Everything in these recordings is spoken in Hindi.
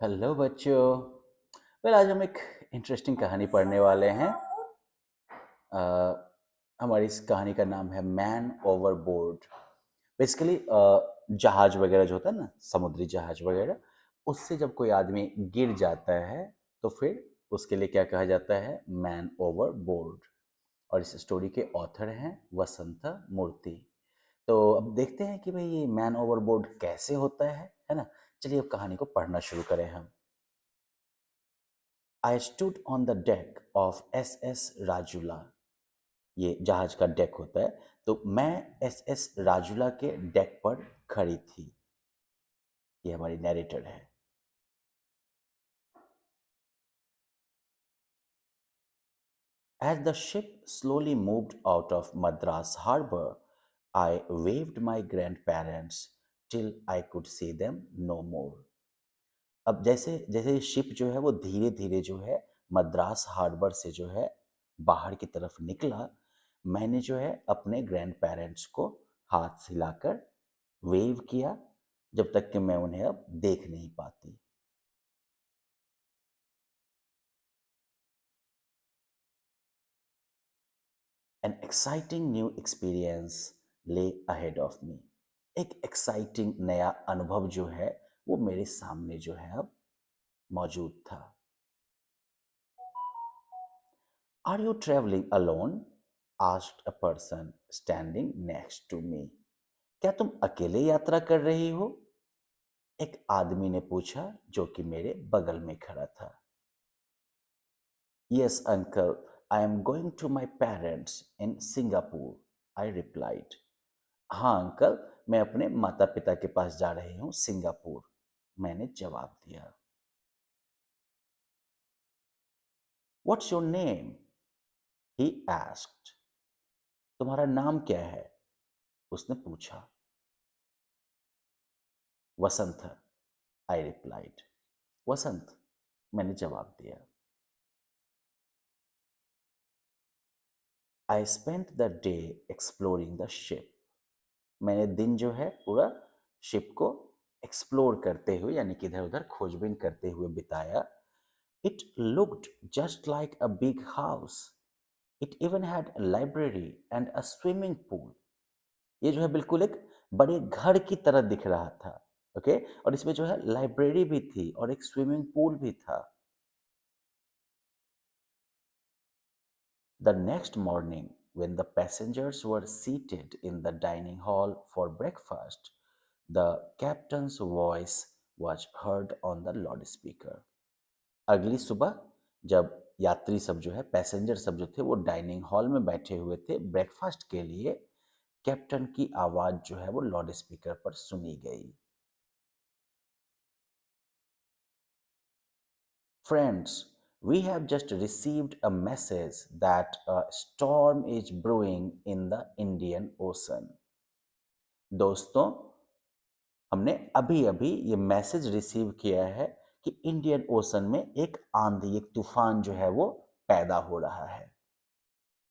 हेलो बच्चों। आज हम एक इंटरेस्टिंग कहानी पढ़ने वाले हैं। अ, हमारी इस कहानी का नाम है मैन ओवरबोर्ड। बेसिकली जहाज वगैरह जो होता है ना, समुद्री जहाज वगैरह, उससे जब कोई आदमी गिर जाता है तो फिर उसके लिए क्या कहा जाता है? Man overboard. और इस स्टोरी के ऑथर हैं वसंत मूर्ति। तो अब देखते हैं कि भाई ये मैन ओवरबोर्ड कैसे होता है ना। चलिए अब कहानी को पढ़ना शुरू करें हम। I stood on the deck of S S Rajula. ये जहाज का डेक होता है। तो मैं एस एस राजूला के डेक पर खड़ी थी। ये हमारी नैरेटर है। As the ship slowly moved out of Madras harbor, I waved my grandparents till I could see them no more. अब जैसे जैसे शिप जो है वो धीरे धीरे जो है मद्रास हार्बर से जो है बाहर की तरफ निकला, मैंने जो है अपने ग्रैंड पेरेंट्स को हाथ हिलाकर वेव किया, जब तक कि मैं उन्हें अब देख नहीं पाती। एन एक्साइटिंग न्यू एक्सपीरियंस ले अहेड ऑफ मी। एक एक्साइटिंग नया अनुभव जो है वो मेरे सामने जो है अब मौजूद था। Are you travelling alone? Asked a person standing next to me. क्या तुम अकेले यात्रा कर रही हो? एक आदमी ने पूछा जो कि मेरे बगल में खड़ा था। Yes uncle, I am going to my parents in Singapore, I replied. हाँ अंकल, मैं अपने माता पिता के पास जा रही हूँ सिंगापुर, मैंने जवाब दिया। What's your name? He asked. तुम्हारा नाम क्या है? उसने पूछा। वसंत, आई रिप्लाइड। वसंत, मैंने जवाब दिया। I spent the day exploring the ship. मैंने दिन जो है पूरा शिप को एक्सप्लोर करते हुए यानी कि इधर उधर खोजबीन करते हुए बिताया। It looked just like a big house. It even had a library and a swimming pool. ये जो है बिल्कुल एक बड़े घर की तरह दिख रहा था। ओके, और इसमें जो है लाइब्रेरी भी थी और एक स्विमिंग पूल भी था। The next morning, when the passengers were seated in the dining hall for breakfast, the captain's voice was heard on the loudspeaker. अगली सुबह जब यात्री सब जो है पैसेंजर सब जो थे वो डाइनिंग हॉल में बैठे हुए थे ब्रेकफास्ट के लिए, कैप्टन की आवाज जो है वो लाउड स्पीकर पर सुनी गई। Friends, we have just received a message that a storm is brewing in the Indian Ocean. दोस्तों, हमने अभी अभी ये मैसेज रिसीव किया है कि इंडियन ओशन में एक आंधी, एक तूफान जो है वो पैदा हो रहा है।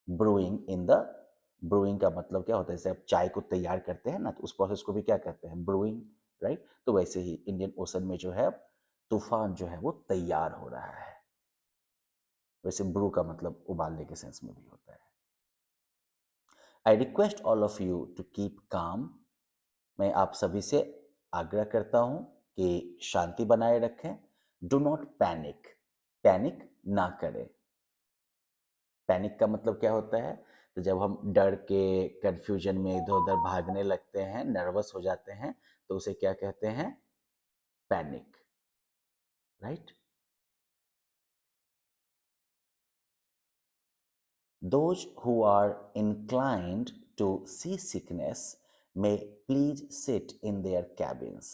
ब्रूइंग इन द, ब्रूइंग का मतलब क्या होता है? जैसे आप चाय को तैयार करते हैं ना, तो उस प्रोसेस को भी क्या कहते हैं? Brewing, right? तो वैसे ही इंडियन ओशन में जो है तूफान जो है वो तैयार हो रहा है। वैसे ब्रू का मतलब उबालने के सेंस में भी होता है। I request all of you to keep calm. मैं आप सभी से आग्रह करता हूं कि शांति बनाए रखें। डू नॉट पैनिक, पैनिक ना करें। पैनिक का मतलब क्या होता है? तो जब हम डर के कंफ्यूजन में इधर उधर भागने लगते हैं, नर्वस हो जाते हैं, तो उसे क्या कहते हैं? Panic, right? Those who are inclined to seasickness may please sit in their cabins.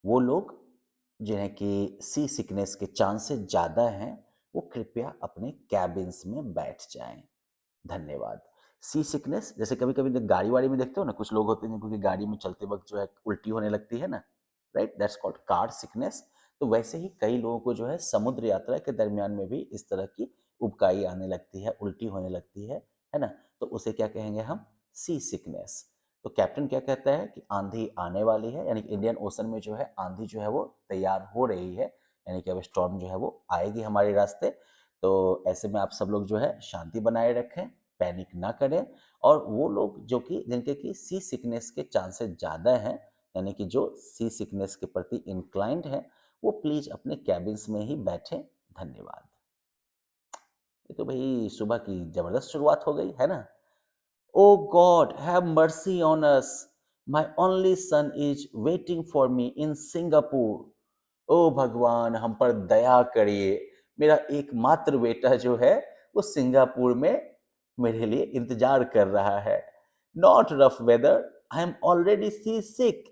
वो लोग जिन्हें कि सी सिकनेस के चांसेस ज़्यादा हैं, वो कृपया अपने कैबिन्स में बैठ जाएं। धन्यवाद। सी सिकनेस, जैसे कभी कभी गाड़ी वाड़ी में देखते हो ना, कुछ लोग होते हैं जिनको गाड़ी में चलते वक्त जो है उल्टी होने लगती है ना, right? That's called car sickness. तो वैसे ही कई लोगों को जो है समुद्र यात्रा के दरमियान में भी इस तरह की उबकाई आने लगती है, उल्टी होने लगती है ना? तो उसे क्या कहेंगे हम? सी सिकनेस। तो कैप्टन क्या कहता है कि आंधी आने वाली है, यानी कि इंडियन ओशन में जो है आंधी जो है वो तैयार हो रही है, यानी कि अब स्टॉर्म जो है वो आएगी हमारे रास्ते। तो ऐसे में आप सब लोग जो है शांति बनाए रखें, पैनिक ना करें, और वो लोग जो कि जिनके कि सी सिकनेस के चांसेस ज़्यादा हैं, यानी कि जो सी सिकनेस के प्रति इंक्लाइंड हैं, वो प्लीज़ अपने कैबिन्स में ही बैठें। धन्यवाद। ये तो भाई सुबह की ज़बरदस्त शुरुआत हो गई, है ना? Oh God, have mercy on us. My only son is waiting for me in Singapore. ओ भगवान, हम पर दया करिए। मेरा एकमात्र बेटा जो है वो सिंगापुर में मेरे लिए इंतजार कर रहा है। Not rough weather, I am already sea sick.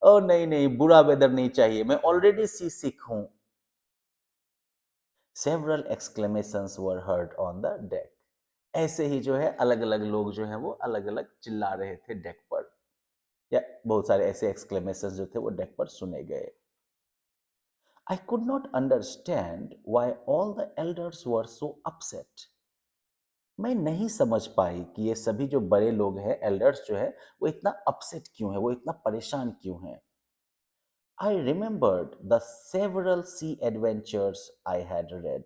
ओ नहीं नहीं, बुरा वेदर नहीं चाहिए, मैं ऑलरेडी सी सिक हूँ। Several exclamations were heard on the deck. ऐसे ही जो है अलग अलग लोग जो है वो अलग अलग चिल्ला रहे थे डेक पर, या बहुत सारे ऐसे एक्सक्लेमेशन जो थे वो डेक पर सुने गए। I could not understand why all the elders were so upset. मैं नहीं समझ पाई कि ये सभी जो बड़े लोग हैं, एल्डर्स जो है, वो इतना अपसेट क्यों है, वो इतना परेशान क्यों हैं। I remembered the several sea adventures I had read.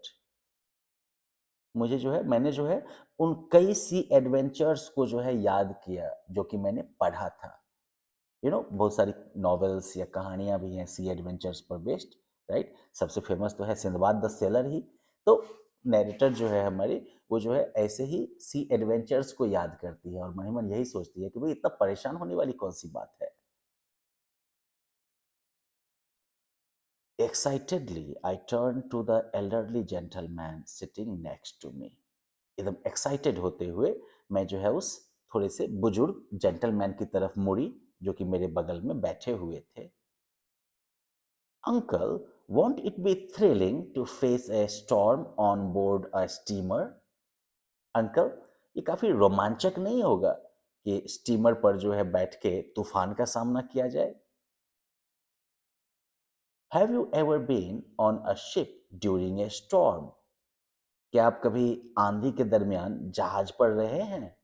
मुझे जो है मैंने जो है उन कई सी एडवेंचर्स को जो है याद किया जो कि मैंने पढ़ा था। बहुत सारी नॉवेल्स या कहानियां भी हैं सी एडवेंचर्स पर बेस्ड, राइट? सबसे फेमस तो है सिंदबाद द सेलर ही। तो नैरेटर जो है हमारी, वो जो है ऐसे ही सी एडवेंचर्स को याद करती है और मन ही मन यही सोचती है कि भाई इतना परेशान होने वाली कौन सी बात है। Excitedly, I turned to the elderly gentleman sitting next to me. एकदम एक्साइटेड होते हुए मैं जो है उस थोड़े से बुजुर्ग जेंटलमैन की तरफ मुड़ी जो कि मेरे बगल में बैठे हुए थे। Uncle, won't it be thrilling to face a storm on board a steamer? Uncle, ये काफी रोमांचक नहीं होगा कि स्टीमर पर जो है बैठ के तूफान का सामना किया जाए? Have you ever been on a ship during a storm? क्या आप कभी आंधी के दरमियान जहाज पर रहे हैं?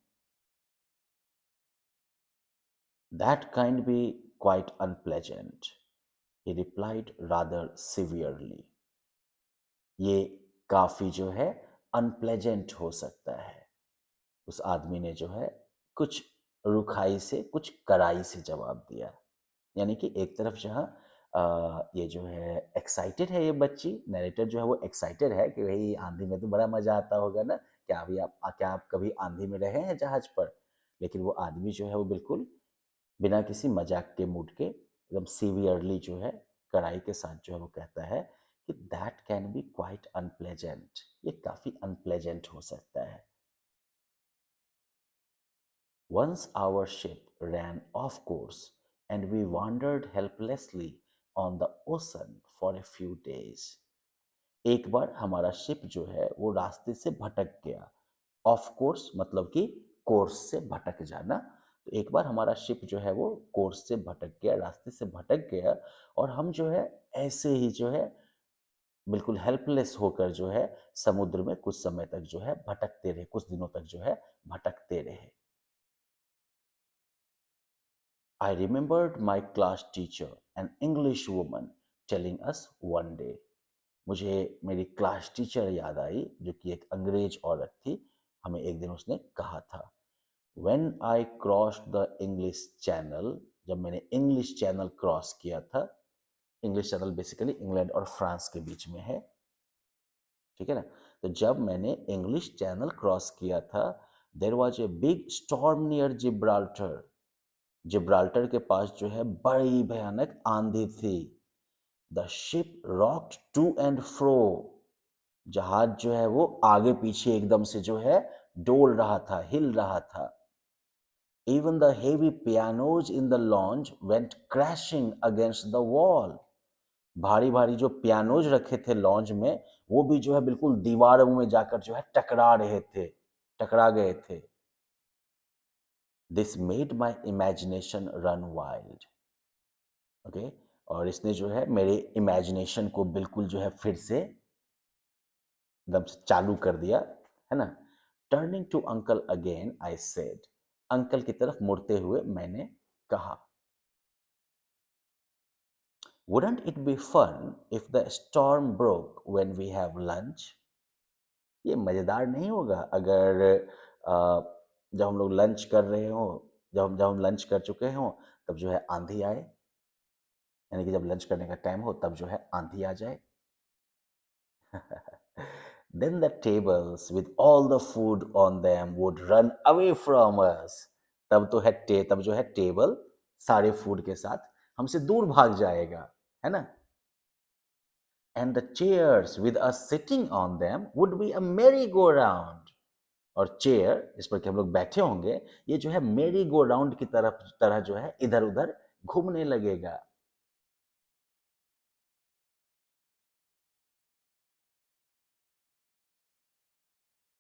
That can be quite unpleasant, he replied rather severely. ये काफी जो है अनप्लेजेंट हो सकता है। उस आदमी ने जो है कुछ रुखाई से, कुछ कड़ाई से जवाब दिया। यानी कि एक तरफ जहाँ ये जो है एक्साइटेड है, ये बच्ची नैरेटर जो है वो एक्साइटेड है कि भाई आंधी में तो बड़ा मजा आता होगा ना। क्या आप कभी आंधी में रहे हैं जहाज पर? लेकिन वो आदमी जो है वो बिल्कुल बिना किसी मजाक के मूड के एकदम सीवियरली जो है कड़ाई के साथ जो है वो कहता है कि that can be quite unpleasant. ये काफ़ी अनप्लेजेंट हो सकता है। Once our ship ran off course and we wandered helplessly on the ocean for a few days. एक बार हमारा शिप जो है वो रास्ते से भटक गया। ऑफ कोर्स मतलब कि कोर्स से भटक जाना। तो एक बार हमारा शिप जो है वो कोर्स से भटक गया, रास्ते से भटक गया, और हम जो है ऐसे ही जो है बिल्कुल हेल्पलेस होकर जो है समुद्र में कुछ समय तक जो है भटकते रहे, कुछ दिनों तक जो है भटकते रहे। I remembered my class teacher an English woman telling us one day. मुझे मेरी क्लास टीचर याद आई जो कि एक अंग्रेज औरत थी। हमें एक दिन उसने कहा था, when I crossed the English channel, जब मैंने इंग्लिश चैनल क्रॉस किया था। इंग्लिश चैनल बेसिकली इंग्लैंड और फ्रांस के बीच में है, ठीक है ना? तो जब मैंने इंग्लिश चैनल क्रॉस किया था, there was a big storm near Gibraltar. Gibraltar के पास जो है बड़ी भयानक आंधी थी। The ship rocked to and fro. जहाज जो है वो आगे पीछे एकदम से जो है डोल रहा था, हिल रहा था। Even the heavy pianos in the launch went crashing against the wall. भारी भारी जो पियानोज रखे थे लॉन्च में, वो भी जो है बिल्कुल दीवारों में जाकर जो है टकरा रहे थे, टकरा गए थे। This made my imagination run wild. Okay, और इसने जो है मेरे इमेजिनेशन को बिल्कुल जो है फिर से एकदम से चालू कर दिया, है ना? Turning to uncle again I said, uncle की तरफ मुड़ते हुए मैंने कहा, Wouldn't it be fun if the storm broke when we have lunch? ये मज़ेदार नहीं होगा अगर जब हम लोग लंच कर रहे हों, जब हम लंच कर चुके हों, तब जो है आंधी आए, यानी कि जब लंच करने का टाइम हो तब जो है आंधी आ जाए। Then the tables with all the food on them would run away from us. तब जो है टेबल सारे फूड के साथ हमसे दूर भाग जाएगा, है ना? And the chairs with us sitting on them would be a merry-go-round. और चेयर जिस पर कि हम लोग बैठे होंगे, ये जो है मेरी गो राउंड की तरह जो है इधर उधर घूमने लगेगा।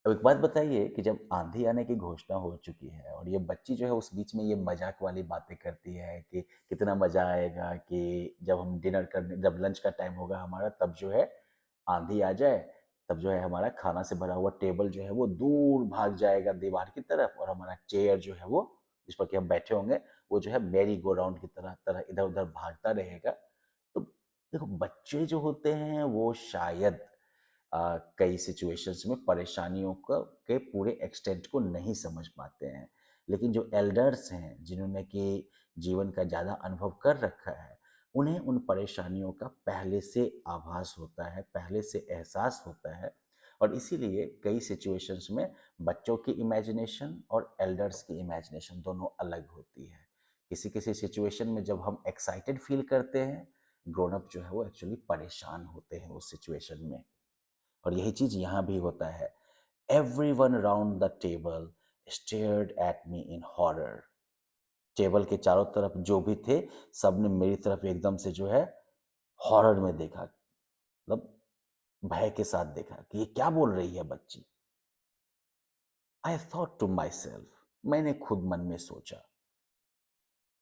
अब एक बात बताइए कि जब आंधी आने की घोषणा हो चुकी है और ये बच्ची जो है उस बीच में ये मजाक वाली बातें करती है कि कितना मजा आएगा कि जब हम डिनर करने जब लंच का टाइम होगा हमारा तब जो है आंधी आ जाए, तब जो है हमारा खाना से भरा हुआ टेबल जो है वो दूर भाग जाएगा दीवार की तरफ और हमारा चेयर जो है वो जिस पर कि हम बैठे होंगे वो जो है मैरी गो राउंड की तरह तरह इधर उधर भागता रहेगा। तो देखो बच्चे जो होते हैं वो शायद कई सिचुएशंस में परेशानियों का के पूरे एक्सटेंट को नहीं समझ पाते हैं, लेकिन जो एल्डर्स हैं जिन्होंने कि जीवन का ज़्यादा अनुभव कर रखा है, उन्हें उन परेशानियों का पहले से आभास होता है, पहले से एहसास होता है और इसीलिए कई सिचुएशंस में बच्चों की इमेजिनेशन और एल्डर्स की इमेजिनेशन दोनों अलग होती है। किसी किसी सिचुएशन में जब हम एक्साइटेड फील करते हैं, ग्रोन अप जो है वो एक्चुअली परेशान होते हैं उस सिचुएशन में। और यही चीज यहाँ भी होता है। Everyone around the table stared at me in horror. Table के चारों तरफ जो भी थे सबने मेरी तरफ एकदम से जो है हॉरर में देखा, मतलब भय के साथ देखा कि ये क्या बोल रही है बच्ची। I thought to myself, मैंने खुद मन में सोचा,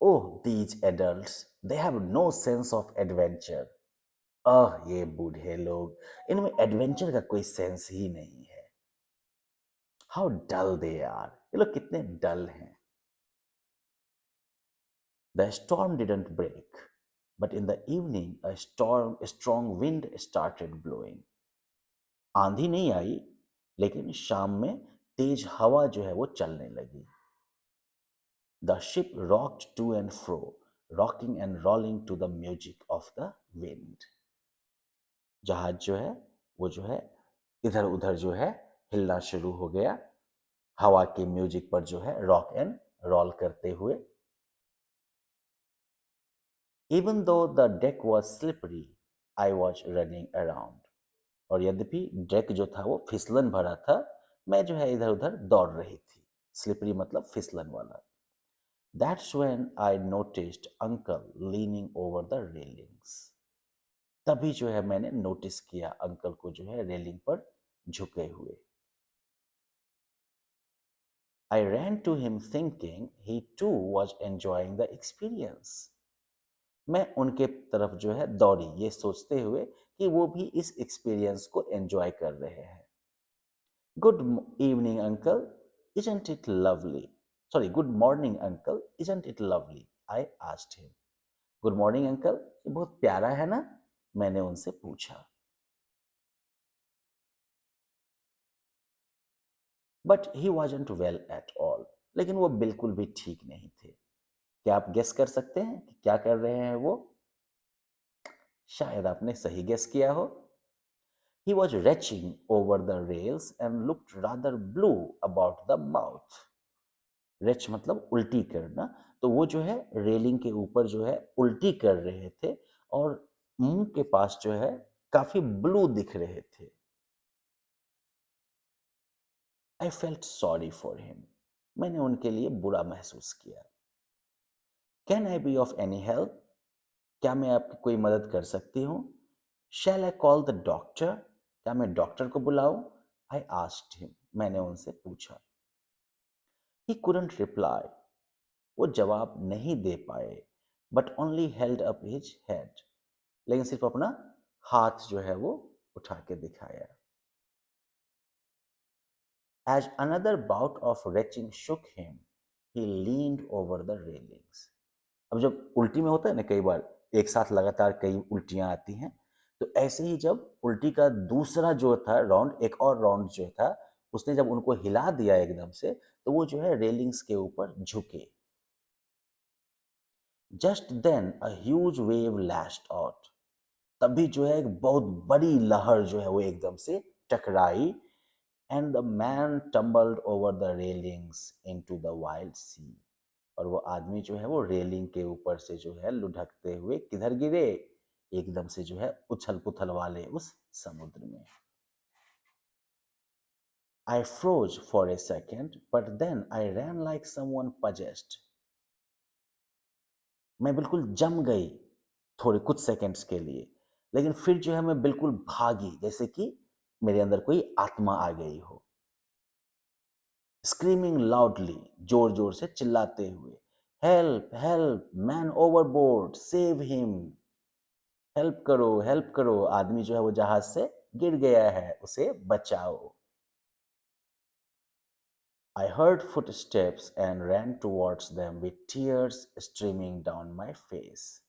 oh these adults they have no sense of adventure. ये बूढ़े लोग, इनमें एडवेंचर का कोई सेंस ही नहीं है। हाउ डल दे आर, ये लोग कितने डल हैं। The storm didn't break, but in the evening a strong wind started blowing. आंधी नहीं आई, लेकिन शाम में तेज हवा जो है वो चलने लगी। The ship rocked to and fro, rocking and rolling to the music of the wind. जहाज जो है वो जो है इधर उधर जो है हिलना शुरू हो गया, हवा के म्यूजिक पर जो है रॉक एंड रोल करते हुए। Even though the deck was slippery, I was running around. और यद्यपि डेक जो था वो फिसलन भरा था, मैं जो है इधर उधर दौड़ रही थी। स्लिपरी मतलब फिसलन वाला। That's when I noticed uncle leaning over the railings. तभी जो है मैंने नोटिस किया अंकल को जो है रेलिंग पर झुके हुए। I ran to him thinking he too was enjoying the experience. मैं उनके तरफ जो है दौड़ी ये सोचते हुए कि वो भी इस एक्सपीरियंस को एंजॉय कर रहे हैं। Good evening uncle, isn't it lovely? Sorry, good morning uncle, isn't it lovely? I asked him. Good morning uncle, ये बहुत प्यारा है ना? मैंने उनसे पूछा। But he wasn't well at all, लेकिन वो बिल्कुल भी ठीक नहीं थे। क्या आप गेस कर सकते हैं कि क्या कर रहे हैं वो? शायद आपने सही गेस किया हो। He was retching over the rails and looked rather blue about the mouth. Reach मतलब उल्टी करना, तो वो जो है रेलिंग के ऊपर जो है उल्टी कर रहे थे और मुंह के पास जो है काफी ब्लू दिख रहे थे। I felt sorry for him, मैंने उनके लिए बुरा महसूस किया। Can I be of any help, क्या मैं आपकी कोई मदद कर सकती हूँ? Shall I call the doctor, क्या मैं डॉक्टर को बुलाऊं? आई आस्क्ड हिम, मैंने उनसे पूछा। ही couldn't रिप्लाई, वो जवाब नहीं दे पाए, but only held up his head, लेकिन सिर्फ अपना हाथ जो है वो उठा के दिखाया। As another bout of retching shook him, he leaned over the railings. अब जब उल्टी में होता है ना कई बार एक साथ लगातार कई उल्टियां आती हैं, तो ऐसे ही जब उल्टी का दूसरा जो था राउंड, एक और राउंड जो था, उसने जब उनको हिला दिया एकदम से, तो वो जो है रेलिंग्स के ऊपर झुके. Just then a huge wave lashed out. तभी जो है एक बहुत बड़ी लहर जो है वो एकदम से टकराई. And the man tumbled over the railings into the wild sea. और वो आदमी जो है वो रेलिंग के ऊपर से जो है लुढ़कते हुए किधर गिरे, एकदम से जो है उछल पुथल वाले उस समुद्र में. I froze for a second but then I ran like someone possessed. मैं बिल्कुल जम गई थोड़े कुछ सेकंड्स के लिए, लेकिन फिर जो है मैं बिल्कुल भागी जैसे कि मेरे अंदर कोई आत्मा आ गई हो. स्क्रीमिंग लाउडली, जोर जोर से चिल्लाते हुए, help help man overboard save him. Help करो, आदमी जो है वो जहाज से गिर गया है, उसे बचाओ. I heard footsteps and ran towards them with tears streaming down my face.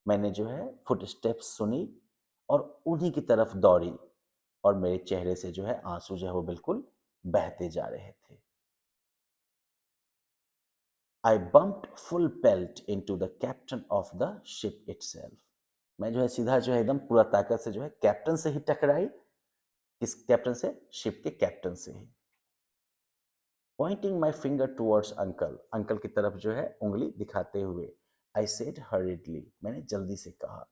मैंने जो है फुटस्टेप्स सुनी और उन्हीं की तरफ दौड़ी, और मेरे चेहरे से जो है आंसू जो है वो बिल्कुल बहते जा रहे थे. I bumped full pelt into the captain of the ship itself. मैं जो है सीधा जो है एकदम पूरा ताकत से जो है कैप्टन से ही टकराई. किस कैप्टन से? शिप के कैप्टन से ही. Pointing my finger towards uncle, uncle की तरफ जो है उंगली दिखाते हुए, आई सेड हरिडली, मैंने जल्दी से कहा,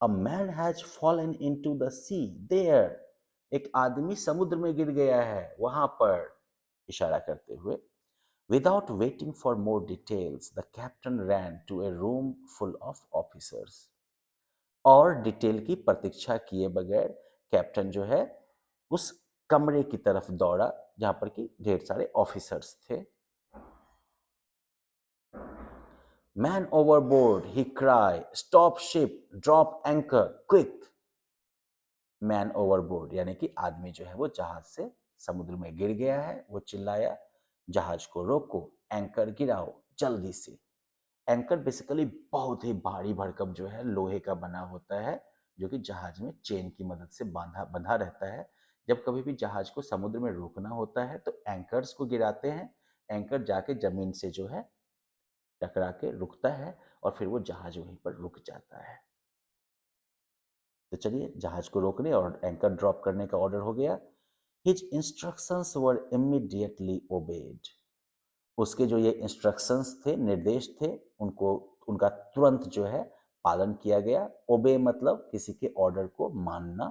a man has fallen into the sea there. एक आदमी समुद्र में गिर गया है वहां पर, इशारा करते हुए. Without waiting for more details the captain ran to a room full of officers. और डिटेल की प्रतीक्षा किए बगैर कैप्टन जो है उस कमरे की तरफ दौड़ा जहां पर कि ढेर सारे ऑफिसर्स थे. Man overboard he cry, stop ship, drop anchor quick. Man overboard यानी कि आदमी जो है वो जहाज से समुद्र में गिर गया है, वो चिल्लाया, जहाज को रोको, एंकर गिराओ जल्दी से. एंकर बेसिकली बहुत ही भारी भरकम जो है लोहे का बना होता है, जो कि जहाज में चेन की मदद से बांधा बंधा रहता है. जब कभी भी जहाज को समुद्र में रोकना होता है तो एंकर्स को गिराते हैं. एंकर जाके जमीन से जो है टकरा के रुकता है, और फिर वो जहाज वहीं पर रुक जाता है. तो चलिए जहाज को रोकने और एंकर ड्रॉप करने का ऑर्डर हो गया. हिज इंस्ट्रक्शंस वर इमीडिएटली ओबेड. उसके जो ये इंस्ट्रक्शंस थे, निर्देश थे, उनको उनका तुरंत जो है पालन किया गया. ओबे मतलब किसी के ऑर्डर को मानना,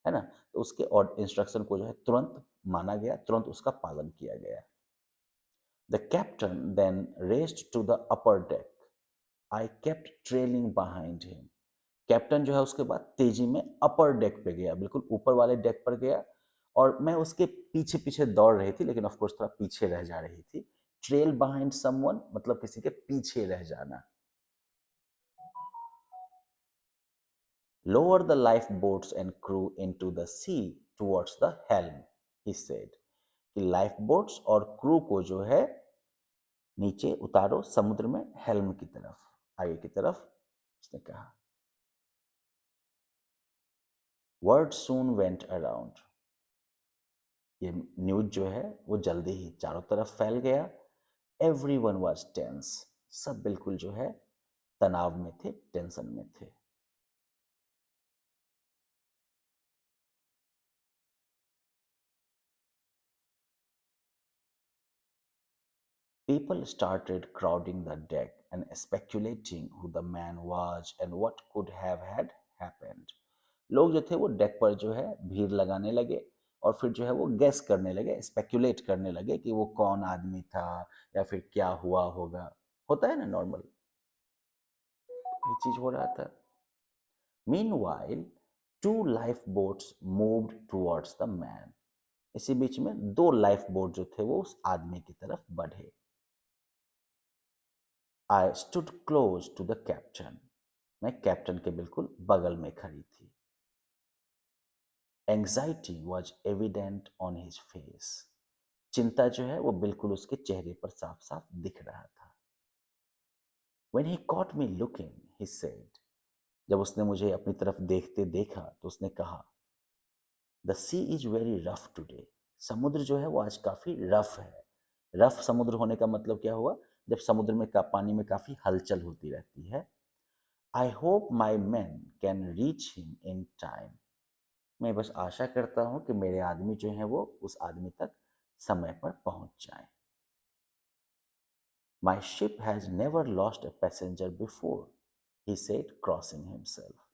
है ना. तो उसके इंस्ट्रक्शन को जो है तुरंत माना गया, तुरंत उसका पालन किया गया. The captain then raced to the upper deck. I kept trailing behind him. Captain जो है उसके बाद तेजी में अपर डेक पे गया, बिल्कुल ऊपर वाले डेक पर गया, और मैं उसके पीछे पीछे दौड़ रही थी, लेकिन ऑफ कोर्स थोड़ा पीछे रह जा रही थी. ट्रेल बिहाइंड समवन मतलब किसी के पीछे रह जाना. Lower the life boats and crew into the sea towards the helm, he said. कि लाइफ बोट्स और क्रू को जो है नीचे उतारो समुद्र में, हेल्म की तरफ, आगे की तरफ, उसने कहा. Word soon went around. ये न्यूज जो है वो जल्दी ही चारों तरफ फैल गया. Everyone was tense. सब बिल्कुल जो है तनाव में थे, टेंशन में थे. People started crowding the deck and speculating who the man was and what could have had happened. लोग जो थे वो डेक पर जो है भीड़ लगाने लगे, और फिर जो है वो गेस करने लगे, स्पेक्युलेट करने लगे कि वो कौन आदमी था या फिर क्या हुआ होगा. होता है ना नॉर्मल, ये चीज हो रहा था. Meanwhile, two lifeboats moved towards the man. इसी बीच में दो लाइफ बोट जो थे वो उस आदमी की तरफ बढ़े. I stood close to the captain. मैं कैप्टन के बिल्कुल बगल में खड़ी थी. Anxiety was evident on his face. चिंता जो है वो बिल्कुल उसके चेहरे पर साफ साफ दिख रहा था। When he caught me looking, he said, जब उसने मुझे अपनी तरफ देखते देखा तो उसने कहा, the sea is very rough today. समुद्र जो है वो आज काफी रफ है। रफ समुद्र होने का मतलब क्या हुआ? जब समुद्र में का पानी में काफी हलचल होती रहती है। I hope my man can reach him in time. मैं बस आशा करता हूं कि मेरे आदमी जो हैं वो उस आदमी तक समय पर पहुंच जाएं। My ship has never lost a passenger before, he said crossing himself.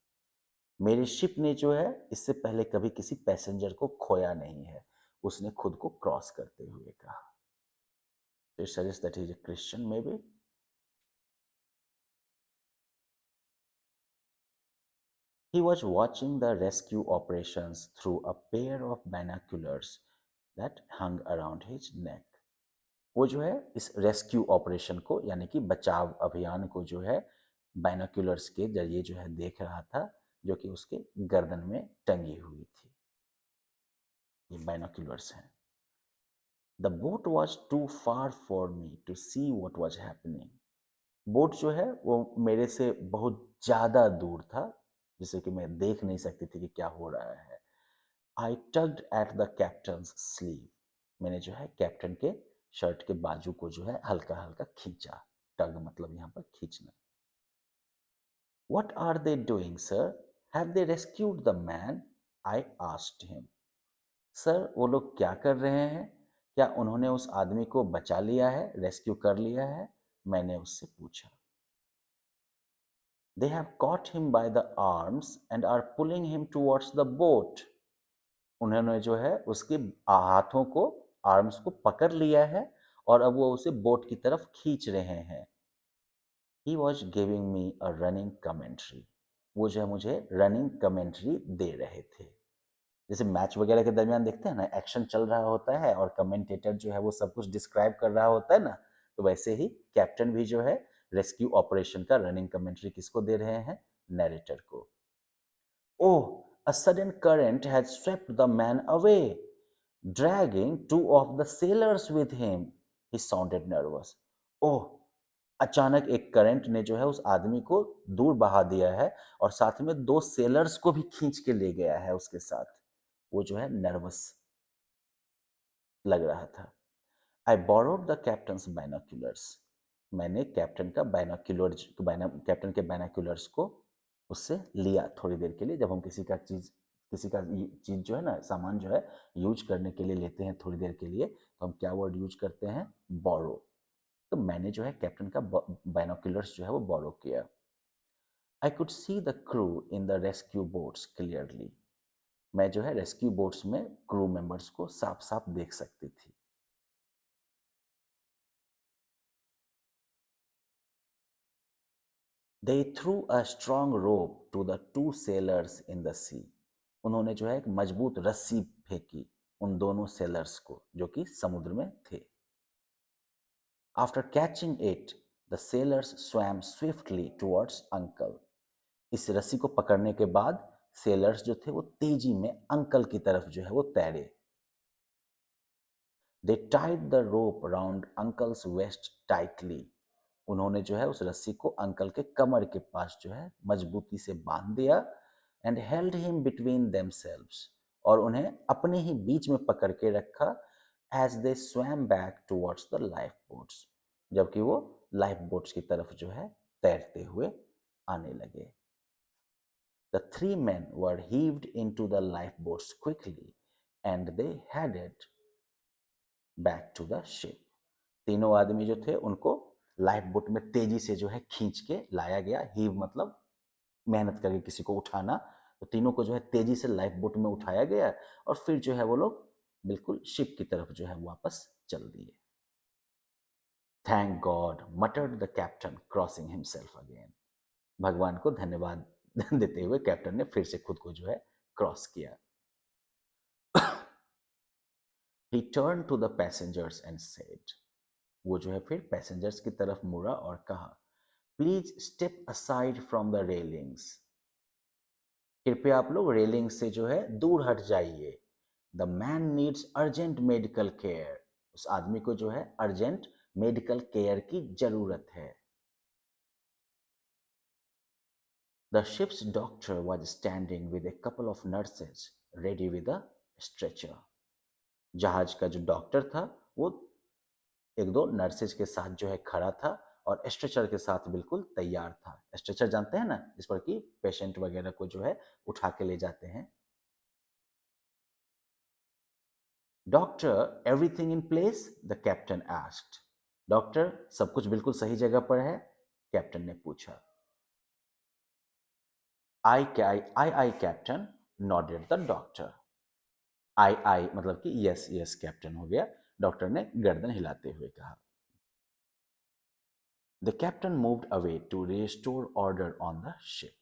मेरे शिप ने जो है इससे पहले कभी किसी पैसेंजर को खोया नहीं है, उसने खुद को क्रॉस करते हुए कहा। तो it suggest that he is a Christian may be. He was watching the rescue operations through a pair of binoculars that hung around his neck. वो जो है इस रेस्क्यू ऑपरेशन को यानी कि बचाव अभियान को जो है बाइनोक्यूलर्स के जरिए जो है देख रहा था, जो कि उसके गर्दन में टंगी हुई थी। ये बाइनोक्यूलर्स हैं। The boat was too far for me to see what was happening. Boat जो है वो मेरे से बहुत ज़्यादा दूर था, जिसे कि मैं देख नहीं सकती थी कि क्या हो रहा है। I tugged at the captain's sleeve. मैंने जो है कैप्टन के शर्ट के बाजू को जो है हल्का हल्का खींचा। टग मतलब यहाँ पर खींचना। What are they doing, sir? Have they rescued the man? I asked him. Sir वो लोग क्या कर रहे हैं? क्या उन्होंने उस आदमी को बचा लिया है, रेस्क्यू कर लिया है? मैंने उससे पूछा। They have caught him by the arms and are pulling him towards the boat. उन्होंने जो है उसके हाथों को, आर्म्स को पकड़ लिया है और अब वो उसे बोट की तरफ खींच रहे हैं। He was giving me a running commentary. वो जो है मुझे रनिंग कमेंट्री दे रहे थे। जैसे मैच वगैरह के दरमियान देखते हैं ना, एक्शन चल रहा होता है और कमेंटेटर जो है वो सब कुछ डिस्क्राइब कर रहा होता है ना, तो वैसे ही कैप्टन भी जो है रेस्क्यू ऑपरेशन का रनिंग कमेंट्री किसको दे रहे हैं? नैरेटर को। Oh, a sudden current had swept the man away, dragging two of the sailors with him. He sounded nervous. ओह, अचानक एक करंट ने जो है उस आदमी को दूर बहा दिया है और साथ में दो सेलर्स को भी खींच के ले गया है उसके साथ। वो जो है नर्वस लग रहा था। I borrowed the captains binoculars. मैंने कैप्टन का कैप्टन के बाइनोक्यूलर्स को उससे लिया थोड़ी देर के लिए। जब हम किसी का चीज जो है ना, सामान जो है यूज करने के लिए लेते हैं थोड़ी देर के लिए, तो हम क्या वर्ड यूज करते हैं? बोरो। तो मैंने जो है कैप्टन का बाइनोक्यूलर्स जो है वो बोरो किया। I could see the crew in the rescue boats clearly. मैं जो है रेस्क्यू बोट्स में क्रू मेंबर्स को साफ साफ देख सकती थी। They threw a strong rope to the two sailors in the sea. उन्होंने जो है एक मजबूत रस्सी फेंकी उन दोनों सेलर्स को जो कि समुद्र में थे। After catching it, the sellers swum swiftly towards uncle. इस रस्सी को पकड़ने के बाद सेलर्स जो थे वो तेजी में अंकल की तरफ जो है वो तैरे। They tied the rope round uncle's waist tightly. उन्होंने जो है उस रस्सी को अंकल के कमर के पास जो है मजबूती से बांध दिया। And held him between themselves. और उन्हें अपने ही बीच में पकड़ के रखा। As they swam back towards the life boats. जबकि वो लाइफ बोट्स की तरफ जो है तैरते हुए आने लगे। The three men were heaved into the lifeboats quickly and they headed back to the ship. तीनों आदमी जो थे उनको लाइफ बोट में तेजी से जो है खींच के लाया गया। हीव मतलब मेहनत करके किसी को उठाना। तो तीनों को जो है तेजी से लाइफ बोट में उठाया गया और फिर जो है वो लोग बिल्कुल शिप की तरफ जो है वापस चल दिए। Thank God, मटर्ड the captain crossing himself again. भगवान को धन्यवाद देते हुए कैप्टन ने फिर से खुद को जो है क्रॉस किया। He turned to the passengers and said, वो जो है फिर पैसेंजर्स की तरफ मुड़ा और कहा, please step aside from the railings. कृपया आप लोग रेलिंग से जो है दूर हट जाइए। The man needs urgent medical care. उस आदमी को जो है अर्जेंट मेडिकल केयर की जरूरत है। The ships doctor was standing with a couple of nurses ready with a stretcher. जहाज का जो डॉक्टर था वो एक दो नर्सेज के साथ जो है खड़ा था और स्ट्रेचर के साथ बिल्कुल तैयार था। स्ट्रेचर जानते हैं ना, जिस पर कि पेशेंट वगैरह को जो है उठा के ले जाते हैं। Doctor everything in place, the captain asked. Doctor सब कुछ बिल्कुल सही जगह पर है? कैप्टन ने पूछा। आई कैप्टन, नॉडेड द डॉक्टर। आई मतलब कि यस यस कैप्टन हो गया, डॉक्टर ने गर्दन हिलाते हुए कहा। The captain moved away to restore order on the ship.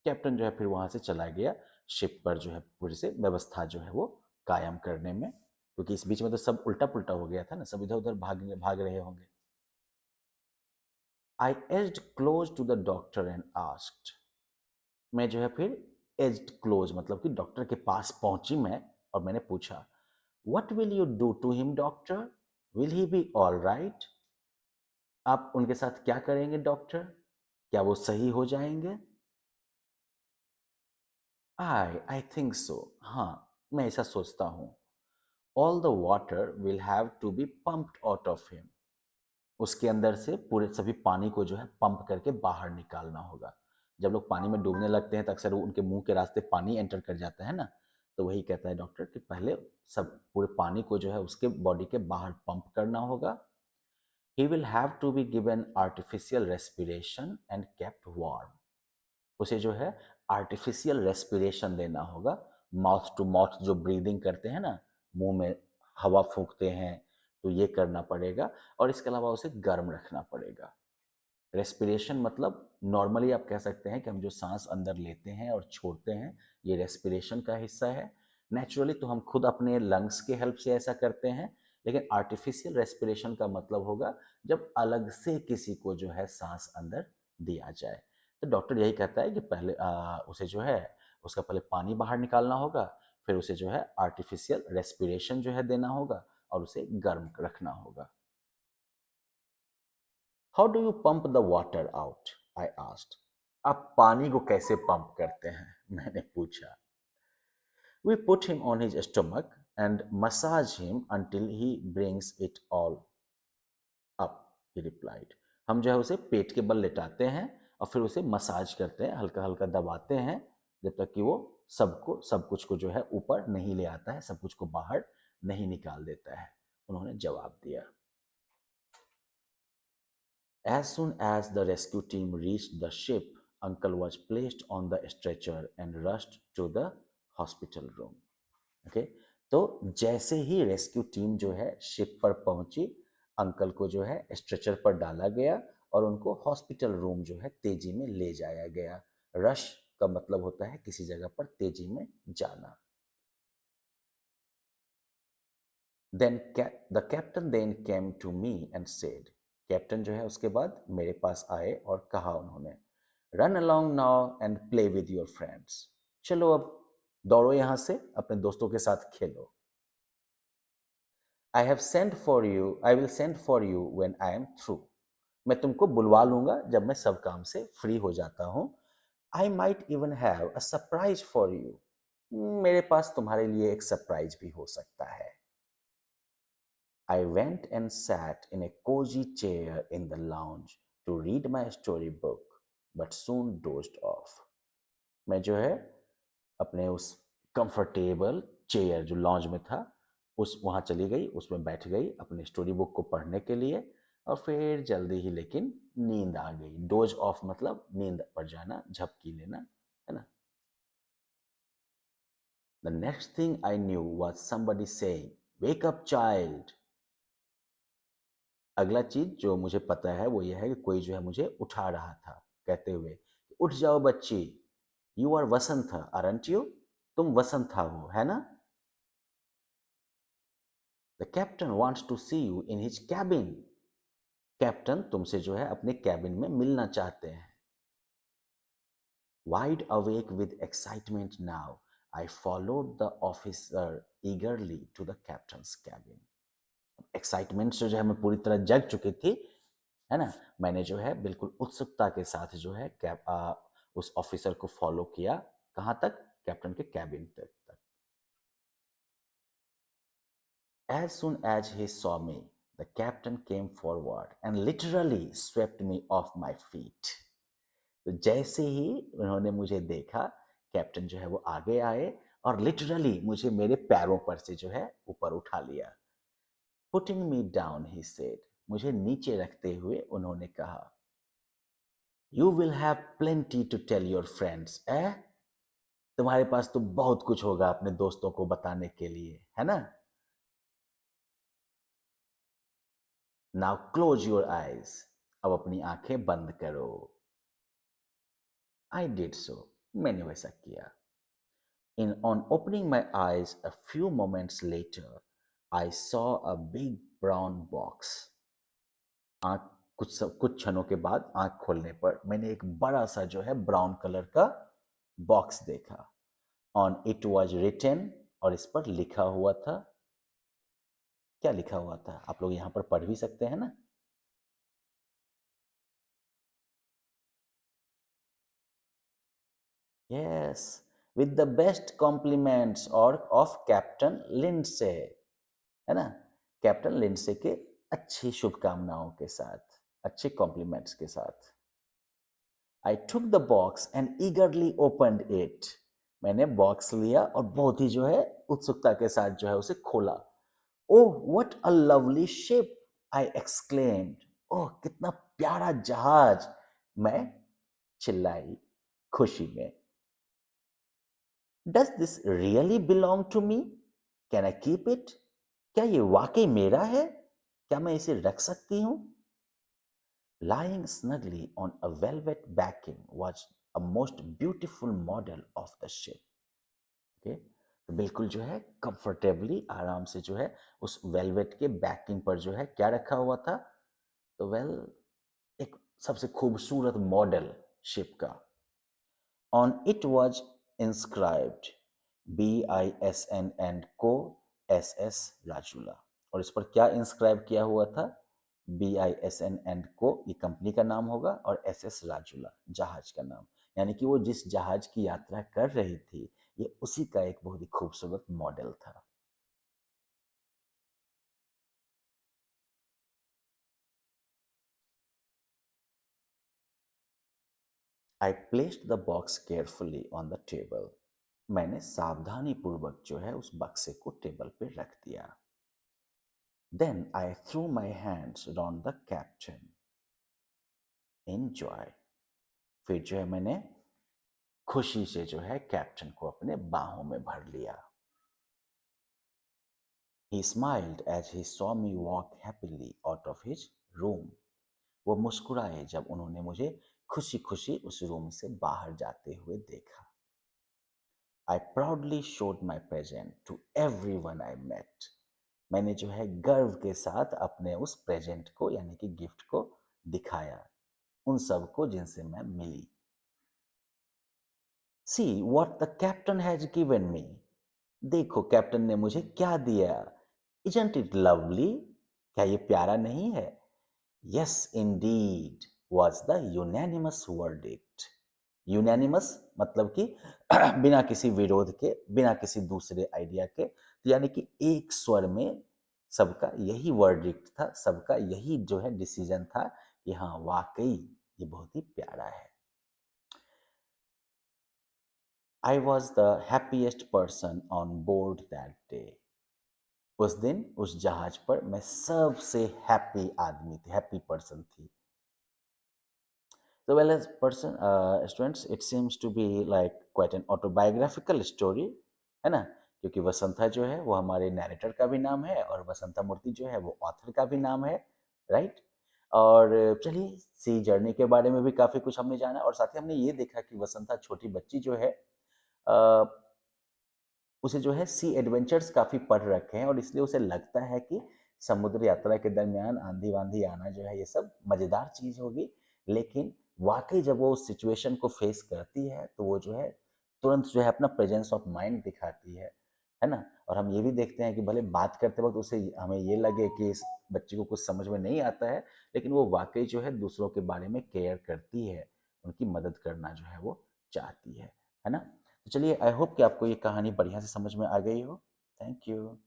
Captain जो है फिर वहां से चला गया शिप पर जो है पूरी से व्यवस्था जो है वो कायम करने में, क्योंकि इस बीच में तो सब उल्टा पुल्टा हो गया था ना, सब इधर उधर भाग रहे होंगे। I edged close to the doctor and asked. मैं जो है फिर एज्ड क्लोज मतलब कि डॉक्टर के पास पहुंची मैं और मैंने पूछा, what will you do to him doctor, will he be all right? आप उनके साथ क्या करेंगे डॉक्टर, क्या वो सही हो जाएंगे? आई थिंक सो, हाँ मैं ऐसा सोचता हूँ। All the water will have to be pumped out of him. उसके अंदर से पूरे सभी पानी को जो है पंप करके बाहर निकालना होगा। जब लोग पानी में डूबने लगते हैं तो अक्सर वो उनके मुंह के रास्ते पानी एंटर कर जाता है ना, तो वही कहता है डॉक्टर कि पहले सब पूरे पानी को जो है उसके बॉडी के बाहर पंप करना होगा। He will have to be given artificial respiration and kept warm. उसे जो है आर्टिफिशियल रेस्पिरेशन देना होगा, माउथ टू माउथ जो ब्रीदिंग करते हैं ना, मुंह में हवा फूंकते हैं, तो ये करना पड़ेगा। और इसके अलावा उसे गर्म रखना पड़ेगा। रेस्पिरेशन मतलब नॉर्मली आप कह सकते हैं कि हम जो सांस अंदर लेते हैं और छोड़ते हैं, ये रेस्पिरेशन का हिस्सा है। नेचुरली तो हम खुद अपने लंग्स के हेल्प से ऐसा करते हैं, लेकिन आर्टिफिशियल रेस्पिरेशन का मतलब होगा जब अलग से किसी को जो है सांस अंदर दिया जाए। तो डॉक्टर यही कहता है कि पहले उसे जो है उसका पहले पानी बाहर निकालना होगा, फिर उसे जो है आर्टिफिशियल रेस्पिरेशन जो है देना होगा और उसे गर्म रखना होगा। How do you pump the water out, I asked. आप पानी को कैसे पंप करते हैं, मैंने पूछा। We put him on his stomach and massage him until he brings it all up, he replied. हम जो है उसे पेट के बल लेटाते हैं और फिर उसे मसाज करते हैं, हल्का हल्का दबाते हैं जब तक कि वो सब कुछ को जो है ऊपर नहीं ले आता है, सब कुछ को बाहर नहीं निकाल देता है, उन्होंने जवाब दिया। As soon as the rescue team reached the ship, Uncle was placed on the stretcher and rushed to the hospital room. Okay? तो जैसे ही रेस्क्यू टीम जो है शिप पर पहुंची, अंकल को जो है स्ट्रेचर पर डाला गया और उनको हॉस्पिटल रूम जो है तेजी में ले जाया गया। रश का मतलब होता है किसी जगह पर तेजी में जाना। Then the captain then came to me and said. Captain जो है उसके बाद मेरे पास आए और कहा उन्होंने, run along now and play with your friends. चलो अब दौड़ो यहाँ से, अपने दोस्तों के साथ खेलो। I will send for you when I am through. मैं तुमको बुलवा लूंगा जब मैं सब काम से फ्री हो जाता हूँ। I might even have a surprise for you. मेरे पास तुम्हारे लिए एक सरप्राइज भी हो सकता है। I went and sat in a cozy chair in the lounge to read my storybook, but soon dozed off. मैं जो है अपने उस कंफर्टेबल चेयर जो लॉन्ज में था उस वहाँ चली गई, उसमें बैठ गई अपने स्टोरी बुक को पढ़ने के लिए, और फिर जल्दी ही लेकिन नींद आ गई। डोज ऑफ मतलब नींद पड़ जाना, झपकी लेना, है ना। The next thing I knew was somebody saying, wake up child. अगला चीज जो मुझे पता है वो ये है कि कोई जो है मुझे उठा रहा था कहते हुए, उठ जाओ बच्ची, you are Vasant aren't you, तुम वसंत हो है ना। The captain wants to see you in his cabin. Captain तुमसे जो है अपने कैबिन में मिलना चाहते हैं। Wide awake with excitement now, I followed the officer eagerly to the captain's cabin. Excitement से जो है मैं पूरी तरह जग चुकी थी, है ना? मैंने जो है बिल्कुल उत्सुकता के साथ जो है उस ऑफिसर को फॉलो किया, कहाँ तक? कैप्टन के केबिन तक। As soon as he saw me, the captain came forward and literally swept me off my feet. तो जैसे ही उन्होंने मुझे देखा, कैप्टन जो है वो आगे आए और लिटरली मुझे मेरे पैरों पर से जो है ऊपर उठा लिया। Putting me down he said, मुझे नीचे रखते हुए उन्होंने कहा, you will have plenty to tell your friends ए, तुम्हारे पास तो बहुत कुछ होगा अपने दोस्तों को बताने के लिए, है ना? नाउ क्लोज योर आईज, अब अपनी आंखें बंद करो। आई डिड सो, मैंने वैसा किया। In on opening my eyes a few moments later, I saw a big brown box. आँख कुछ क्षणों के बाद आँख खोलने पर मैंने एक बड़ा सा जो है ब्राउन कलर का बॉक्स देखा। ऑन इट वॉज रिटन, और इस पर लिखा हुआ था। क्या लिखा हुआ था? आप लोग यहाँ पर पढ़ भी सकते हैं ना? Yes, with the best compliments और ऑफ कैप्टन लिंडसे, है ना? कैप्टन लिंडसे के अच्छी शुभकामनाओं के साथ, अच्छे कॉम्प्लीमेंट्स के साथ। I took the box and eagerly opened it, मैंने बॉक्स लिया और बहुत ही जो है उत्सुकता के साथ जो है उसे खोला। Oh what a lovely ship, I exclaimed, ओह कितना प्यारा जहाज, मैं चिल्लाई खुशी में। Does this really belong to me, can I keep it, क्या ये वाकई मेरा है? क्या मैं इसे रख सकती हूँ? Lying snugly on a velvet backing was a most beautiful model of the ship. Okay? तो बिल्कुल जो है कंफर्टेबली आराम से जो है उस वेलवेट के बैकिंग पर जो है क्या रखा हुआ था? तो एक सबसे खूबसूरत मॉडल शिप का। On it was inscribed BISN and को SS राजूला, और इस पर क्या इंस्क्राइब किया हुआ था? BISN एंड को, ये कंपनी का नाम होगा, और SS राजूला जहाज का नाम। यानी कि वो जिस जहाज की यात्रा कर रही थी, ये उसी का एक बहुत ही खूबसूरत मॉडल था। I placed the box carefully on the table, मैंने सावधानी पूर्वक जो है उस बक्से को टेबल पे रख दिया। Then I threw my hands around the captain in joy. फिर जो है मैंने खुशी से जो है कैप्टन को अपने बाहों में भर लिया। He smiled as he saw me walk happily out of his room. वो मुस्कुराए जब उन्होंने मुझे खुशी खुशी उस रूम से बाहर जाते हुए देखा। I proudly showed my present to everyone I met. मैंने जो है गर्व के साथ अपने उस प्रेजेंट को यानी कि गिफ्ट को दिखाया उन सबको जिनसे मैं मिली। See what the captain has given me, देखो कैप्टन ने मुझे क्या दिया। इजंट इट लवली, क्या ये प्यारा नहीं है? Yes Indeed was the unanimous verdict. Unanimous मतलब कि बिना किसी विरोध के, बिना किसी दूसरे आइडिया के, तो यानी कि एक स्वर में सबका यही वर्डिक्ट था, सबका यही जो है डिसीजन था कि हाँ वाकई ये बहुत ही प्यारा है। I was the happiest person on board that day. उस दिन उस जहाज पर मैं सबसे हैप्पी आदमी थी, हैप्पी पर्सन थी। So well as person students, it seems to be like quite an autobiographical story, है ना? क्योंकि वसंता जो है वो हमारे नैरेटर का भी नाम है और वसंता मूर्ति जो है वो ऑथर का भी नाम है, राइट? और चलिए सी जर्नी के बारे में भी काफ़ी कुछ हमने जाना और साथ ही हमने ये देखा कि वसंता छोटी बच्ची जो है अ, उसे जो है सी एडवेंचर्स काफ़ी पढ़ रखे हैं और इसलिए उसे लगता है कि समुद्र यात्रा के दरमियान आंधी-वांधी आना जो है ये सब मज़ेदार चीज़ होगी। लेकिन वाक़ई जब वो उस सिचुएशन को फेस करती है तो वो जो है तुरंत जो है अपना प्रेजेंस ऑफ माइंड दिखाती है है ना? और हम ये भी देखते हैं कि भले बात करते वक़्त उसे हमें ये लगे कि इस बच्ची को कुछ समझ में नहीं आता है, लेकिन वो वाक़ई जो है दूसरों के बारे में केयर करती है, उनकी मदद करना जो है वो चाहती है ना? तो चलिए आई होप कि आपको ये कहानी बढ़िया से समझ में आ गई हो। Thank you.